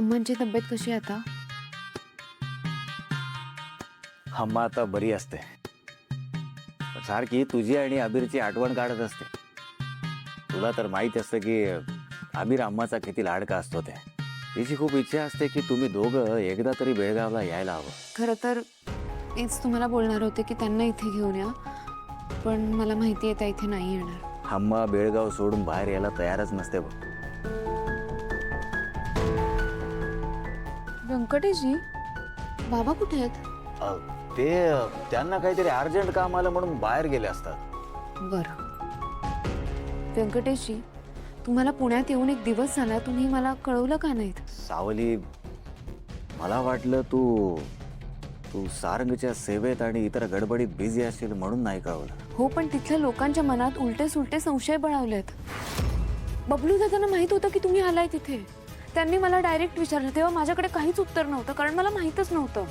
अम्मांची तब्येत कशी आहे आता? अम्मा आता बरी असते. सारखी तुझी आणि अबीरची आठवण काढत असते. तुला तर माहित असतं की अबीर अम्माचा किती लाडका असतो ते. तिची खूप इच्छा असते की तुम्ही दोघं एकदा तरी बेळगावला यायला हवं. खरं तर तेच तुम्हाला बोलणार होते की त्यांना इथे घेऊन या, पण मला माहिती आहे त्या इथे नाही येणार. अम्मा बेळगाव सोडून बाहेर यायला तयारच नसते बघ. व्यंकटेशजी, बाबा कुठे आहेत? ते त्यांना काहीतरी अर्जंट काम आलं म्हणून बाहेर गेले असतात. बरं. व्यंकटेशजी, तुम्हाला पुण्यात येऊन एक दिवस झाला, तुम्ही मला कळवलं का नाहीत? सावली, मला वाटलं तू सारंगच्या सेवेत आणि इतर गडबडीत बिझी असेल म्हणून नाही कळवलं. हो, पण तिथल्या लोकांच्या मनात उलटे सुलटे संशय बळावलेत. बबलू दादांना माहित होतं की तुम्ही आलाय तिथे. त्यांनी मला डायरेक्ट विचारलं, तेव्हा माझ्याकडे काहीच उत्तर नव्हतं, कारण मला माहीतच नव्हतं.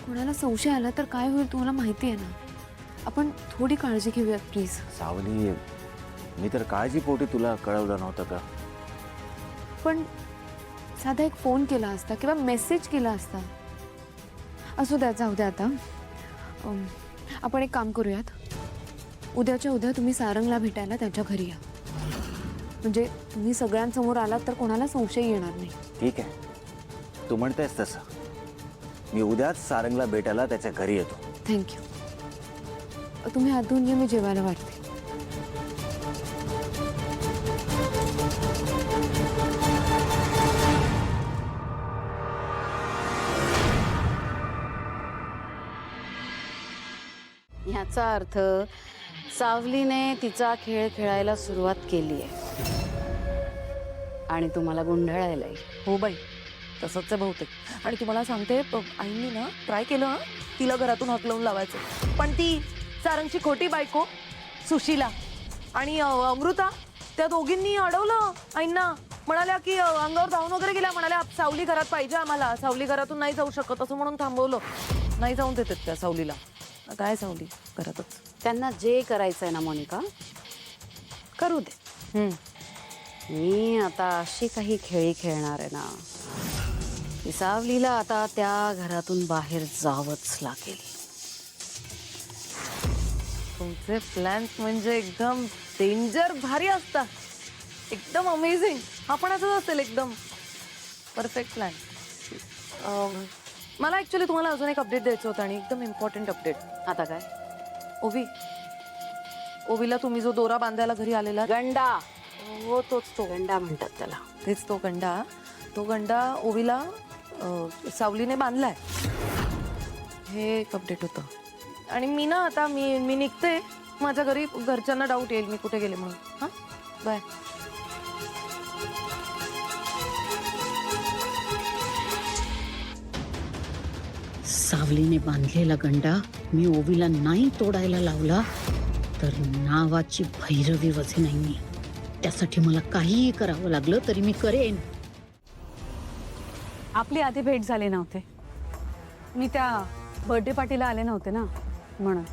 कोणाला संशय आला तर काय होईल तुम्हाला माहिती आहे ना. आपण थोडी काळजी घेऊयात प्लीज. सावली, मी तर काळजीपोटी तुला कळवलं नव्हतं का? पण साधा एक फोन केला असता किंवा मेसेज केला असता. असू द्या, जाऊ द्या आता. आपण एक काम करूयात. उद्याच्या उद्या तुम्ही सारंगला भेटायला त्याच्या घरी या. म्हणजे तुम्ही सगळ्यांसमोर आलात तर कोणाला संशय येणार नाही. ठीक आहे, तू म्हणतेस तसं. मी उद्याच सारंगला भेटायला त्याच्या घरी येतो. थँक्यू. तुम्ही हात धुवून घ्या, मी जेवायला वाटते. ह्याचा अर्थ सावलीने तिचा खेळ खेळायला सुरुवात केली आहे आणि तुम्हाला गुंढाळायलाही. हो बाई, तसंच आहे बहुतेक. आणि तुम्हाला सांगते, आईंनी ना ट्राय केलं हं, तिला घरातून हकलवून लावायचं. पण ती सारंगची खोटी बायको सुशीला आणि अमृता, त्या दोघींनी अडवलं आईंना. म्हणाल्या की अंगावर धावून वगैरे गेल्या. म्हणाल्या सावली घरात पाहिजे आम्हाला, सावली घरातून नाही जाऊ शकत, असं म्हणून थांबवलं. नाही जाऊन देतात त्या सावलीला. काय सावली घरातच. त्यांना जे करायचंय ना मोनिका, करू दे. मी आता अशी काही खेळी खेळणार आहे ना की सावलीला आता त्या घरातून बाहेर जावंच लागेल. तुमचे प्लॅन्स म्हणजे एकदम डेंजर भारी असतात, एकदम अमेझिंग. आपण असंच असेल एकदम परफेक्ट प्लॅन. मला ऍक्च्युली तुम्हाला अजून एक अपडेट द्यायचं होतं, आणि एकदम इम्पॉर्टंट अपडेट. आता काय? ओवीला तुम्ही जो दोरा बांधायला घरी आलेला, गंडा. हो तोच तो गंडा म्हणतात त्याला. तेच तो गंडा ओवीला सावलीने बांधलाय. हे एक अपडेट होतं. आणि मी ना आता मी निघते माझ्या घरी. घरच्यांना डाऊट येईल मी कुठे गेले म्हणून. हां, बाय. सावलीने बांधलेला गंडा मी ओवीला नाही तोडायला लावला तर नावाची भैरवी वझे नाही मी. त्यासाठी मला काहीही करावं लागलं तरी मी करेन. आपली आधी भेट झाली नव्हते. मी त्या बर्थडे पार्टीला आले नव्हते ना, म्हणून.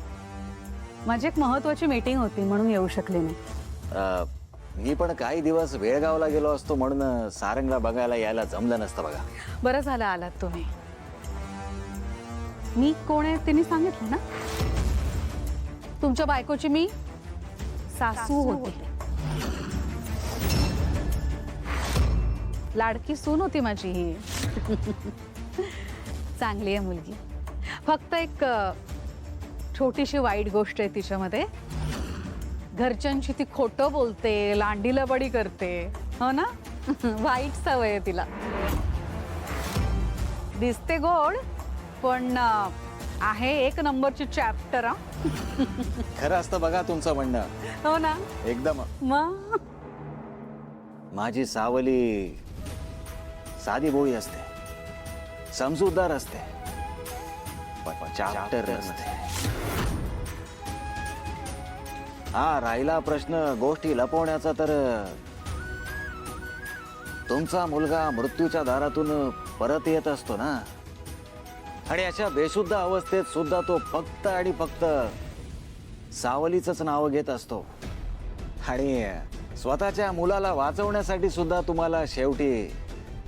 माझी एक महत्वाची मीटिंग होती म्हणून येऊ शकले नाही. मी पण काही दिवस बेळगावला गेलो असतो म्हणून सारंगला बघायला यायला जमलं नसतं बघा. बरं झालं आलात तुम्ही. मी कोण आहे त्यांनी सांगितलं ना. तुमच्या बायकोची मी सासू होती. लाडकी सून होती माझी ही. चांगली आहे मुलगी. फक्त एक छोटीशी वाईट गोष्ट आहे तिच्यामध्ये. घरच्यांची ती खोटं बोलते, लांडीलबडी करते. हो ना. वाईट सवय आहे तिला. दिसते गोड पण आहे एक नंबरची चॅप्टर. खरं असतं बघा तुमचं म्हणणं. हो ना. एकदम. मग माझी सावली साधी बोळी असते, समजूतदार असते, पण चॅप्टर नसते. हा राहिला प्रश्न गोष्टी लपवण्याचा, तर तुमचा मुलगा मृत्यूच्या दारातून परत येत असतो ना, आणि अशा बेशुद्ध अवस्थेत सुद्धा तो फक्त आणि फक्त सावलीचंच नाव घेत असतो. आणि स्वतःच्या मुलाला वाचवण्यासाठी सुद्धा तुम्हाला शेवटी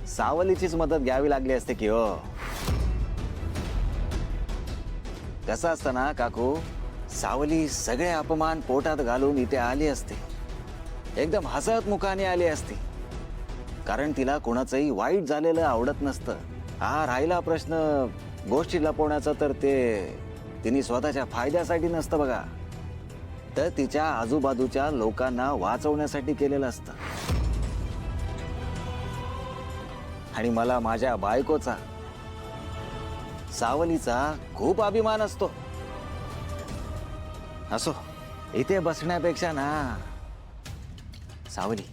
सावलीचीच मदत घ्यावी लागली असते की हो. कसं असतं ना काकू, सावली सगळे अपमान पोटात घालून इथे आली असते, एकदम हसत मुखाने आली असती, कारण तिला कोणाचंही वाईट झालेलं आवडत नसतं. हा राहिला प्रश्न गोष्टी लपवण्याचा, तर ते तिने स्वतःच्या फायद्यासाठी नसतं बघा, तर तिच्या आजूबाजूच्या लोकांना वाचवण्यासाठी केलेलं असतं. आणि मला माझ्या बायकोचा, सावलीचा खूप अभिमान असतो. असो, इथे बसण्यापेक्षा ना सावली,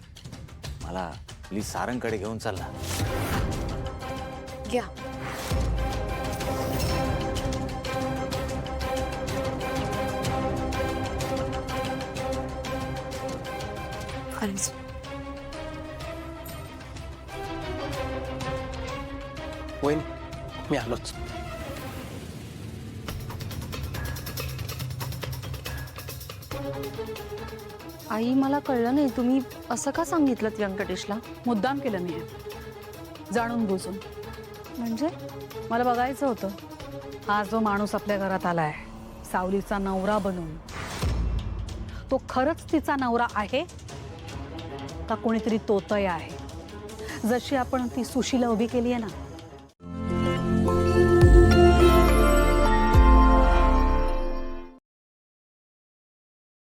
मला प्लीज सारंगकडे घेऊन चालला. घ्या. खरंच वहीन, मी आलोच. आई, मला कळलं नाही, तुम्ही असं का सांगितलं व्यंकटेशला? मुद्दाम केलं मी, जाणून बुजून. म्हणजे मला बघायचं होतं, हा जो माणूस आपल्या घरात आलाय सावलीचा नवरा बनून, तो खरंच तिचा नवरा आहे का कोणीतरी तोतया आहे, जशी आपण ती सुशीला उभी केली आहे ना.